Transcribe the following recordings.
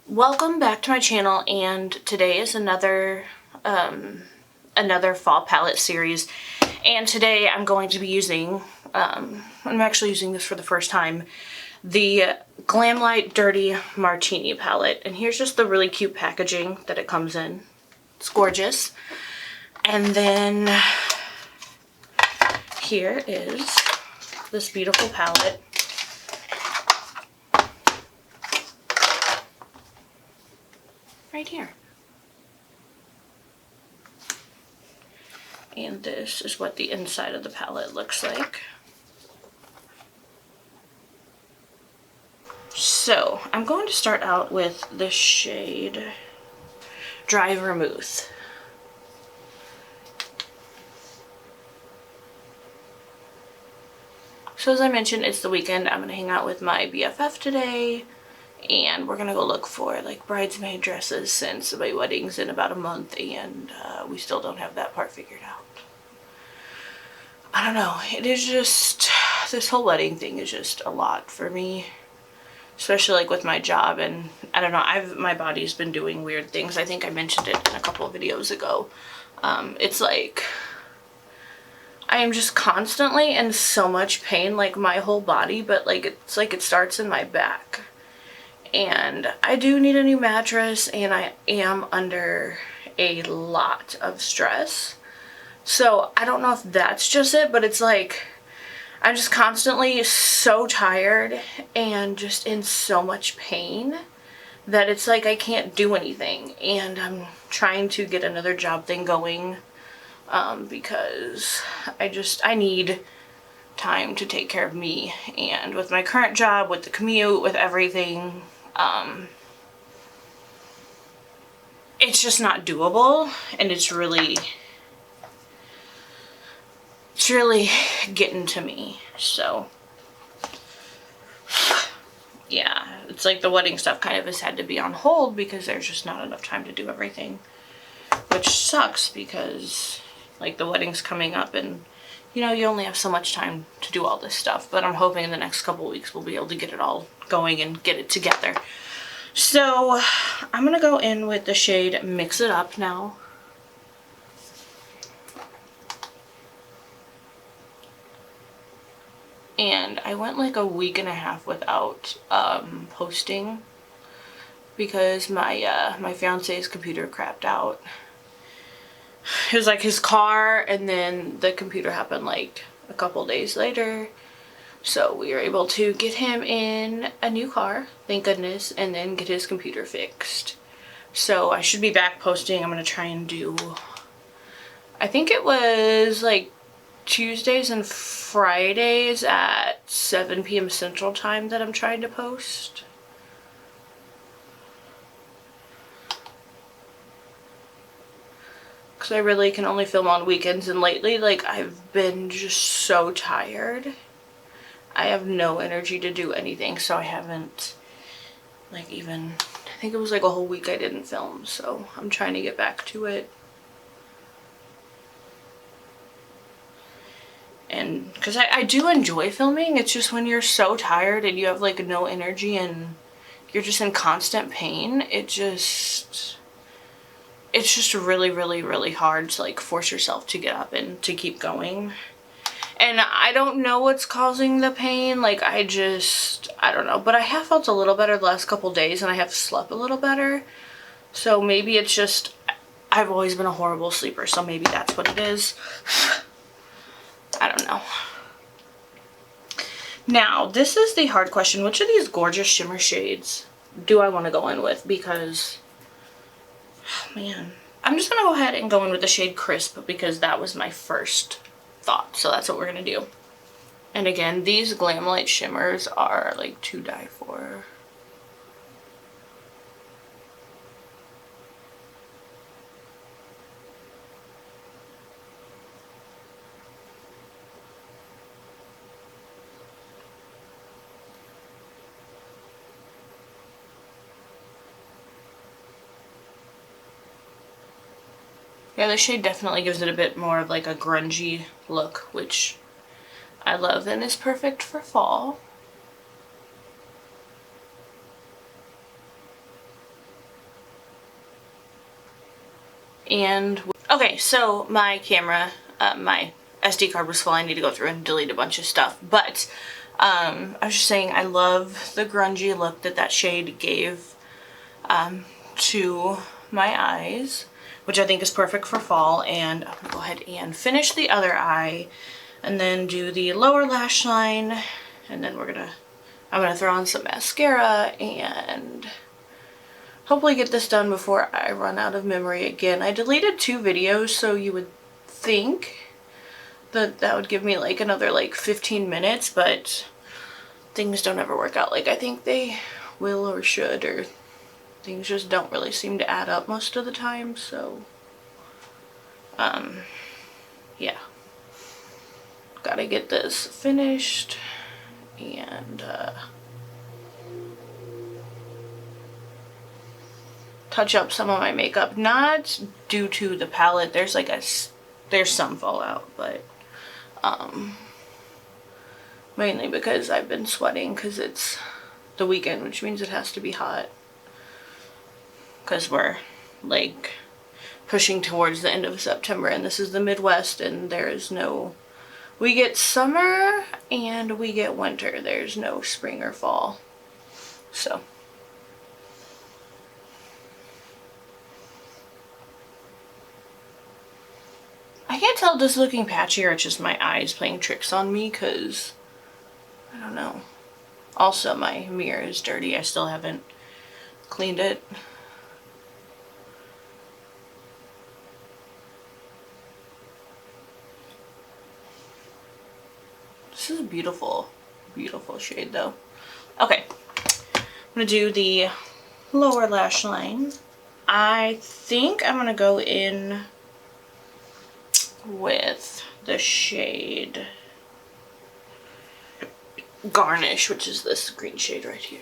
Welcome back to my channel, and today is another fall palette series. And today I'm going to be using, I'm actually using this for the first time, the Glamlite Dirty Martini Palette. And here's just the really cute packaging that it comes in. It's gorgeous. And then here is this beautiful palette. Right here. And this is what the inside of the palette looks like. So I'm going to start out with the shade Dry Vermouth. So as I mentioned, it's the weekend. I'm going to hang out with my BFF today. And we're gonna go look for like bridesmaid dresses since my wedding's in about a month and we still don't have that part figured out. I don't know, it is just, this whole wedding thing is just a lot for me. Especially like with my job, and I don't know, my body's been doing weird things. I think I mentioned it in a couple of videos ago. It's like, I am just constantly in so much pain, like my whole body, but like it's like it starts in my back. And I do need a new mattress, and I am under a lot of stress. So I don't know if that's just it, but it's like I'm just constantly so tired and just in so much pain that it's like I can't do anything. And I'm trying to get another job thing going because I need time to take care of me. And with my current job, with the commute, with everything, it's just not doable, and it's really getting to me. So yeah, it's like the wedding stuff kind of has had to be on hold because there's just not enough time to do everything, which sucks because like the wedding's coming up and you know, you only have so much time to do all this stuff, but I'm hoping in the next couple weeks we'll be able to get it all going and get it together. So I'm gonna go in with the shade Mix It Up now. And I went like a week and a half without posting because my fiance's computer crapped out. It was like his car, and then the computer happened like a couple days later. So we were able to get him in a new car, thank goodness, and then get his computer fixed. So I should be back posting. I'm going to try and do, I think it was like Tuesdays and Fridays at 7 p.m. Central Time that I'm trying to post. Because I really can only film on weekends, and lately, like, I've been just so tired. I have no energy to do anything, so I haven't, like, even, I think it was like a whole week I didn't film, so I'm trying to get back to it. And, because I do enjoy filming, it's just when you're so tired and you have, like, no energy and you're just in constant pain, it's just really hard to like force yourself to get up and to keep going. And I don't know what's causing the pain, like I don't know, but I have felt a little better the last couple days, and I have slept a little better. So maybe it's just, I've always been a horrible sleeper, so maybe that's what it is. I don't know. Now, this is the hard question. Which of these gorgeous shimmer shades do I want to go in with? Because oh man, I'm just gonna go ahead and go in with the shade Crisp because that was my first thought, so that's what we're gonna do. And again, these Glamlite shimmers are like to die for. Yeah, the shade definitely gives it a bit more of like a grungy look, which I love and is perfect for fall. And okay, so my camera, my SD card was full. I need to go through and delete a bunch of stuff, but I was just saying I love the grungy look that that shade gave to my eyes, which I think is perfect for fall. And I'm gonna go ahead and finish the other eye and then do the lower lash line, and then I'm gonna throw on some mascara and hopefully get this done before I run out of memory again. I deleted 2 videos, so you would think that that would give me like another like 15 minutes, but things don't ever work out like I think they will or should, or things just don't really seem to add up most of the time. So yeah, gotta get this finished and touch up some of my makeup, not due to the palette. There's some fallout, but mainly because I've been sweating because it's the weekend, which means it has to be hot, because we're like pushing towards the end of September, and this is the Midwest, and we get summer and we get winter. There's no spring or fall. So I can't tell if this is looking patchy or it's just my eyes playing tricks on me, because I don't know. Also, my mirror is dirty. I still haven't cleaned it. This is a beautiful, beautiful shade though. Okay, I'm gonna do the lower lash line. I think I'm gonna go in with the shade Garnish, which is this green shade right here.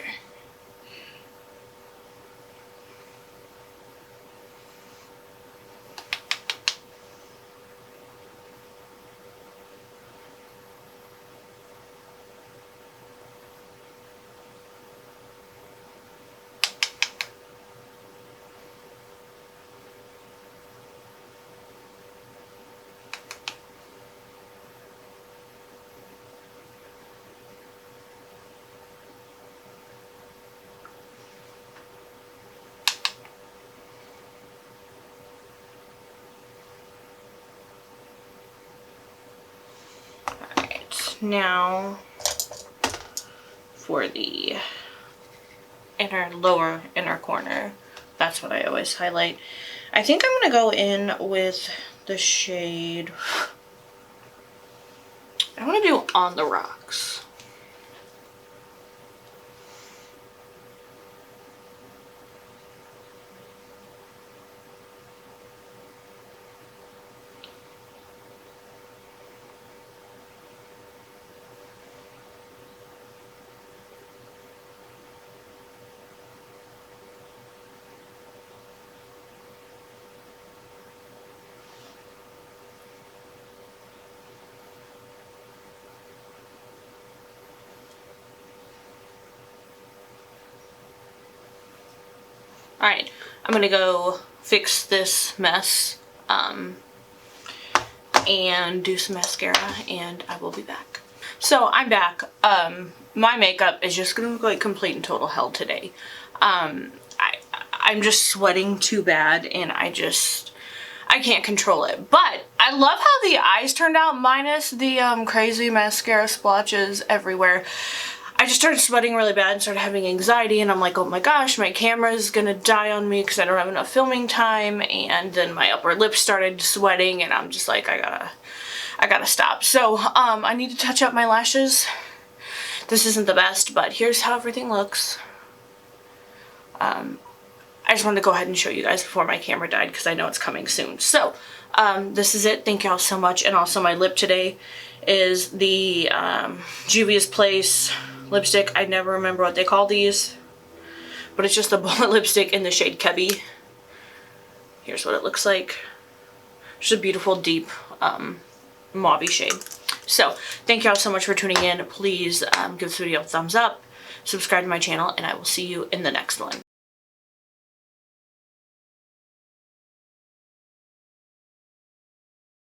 Now for the lower inner corner, that's what I always highlight. I think I'm gonna go in with the shade, I want to do On the Rocks. Alright, I'm gonna go fix this mess and do some mascara, and I will be back. So I'm back. My makeup is just gonna look like complete and total hell today. I'm just sweating too bad, and I can't control it. But I love how the eyes turned out, minus the crazy mascara splotches everywhere. I just started sweating really bad and started having anxiety, and I'm like, oh my gosh, my camera is gonna die on me because I don't have enough filming time. And then my upper lip started sweating, and I'm just like, I gotta stop. So I need to touch up my lashes. This isn't the best, but here's how everything looks. I just wanted to go ahead and show you guys before my camera died, because I know it's coming soon. So this is it. Thank y'all so much. And also, my lip today is the Juvia's Place lipstick. I never remember what they call these, but it's just a bullet lipstick in the shade Kebby. Here's what it looks like. Just a beautiful deep mauve shade. So thank y'all so much for tuning in. Please give this video a thumbs up, subscribe to my channel, and I will see you in the next one.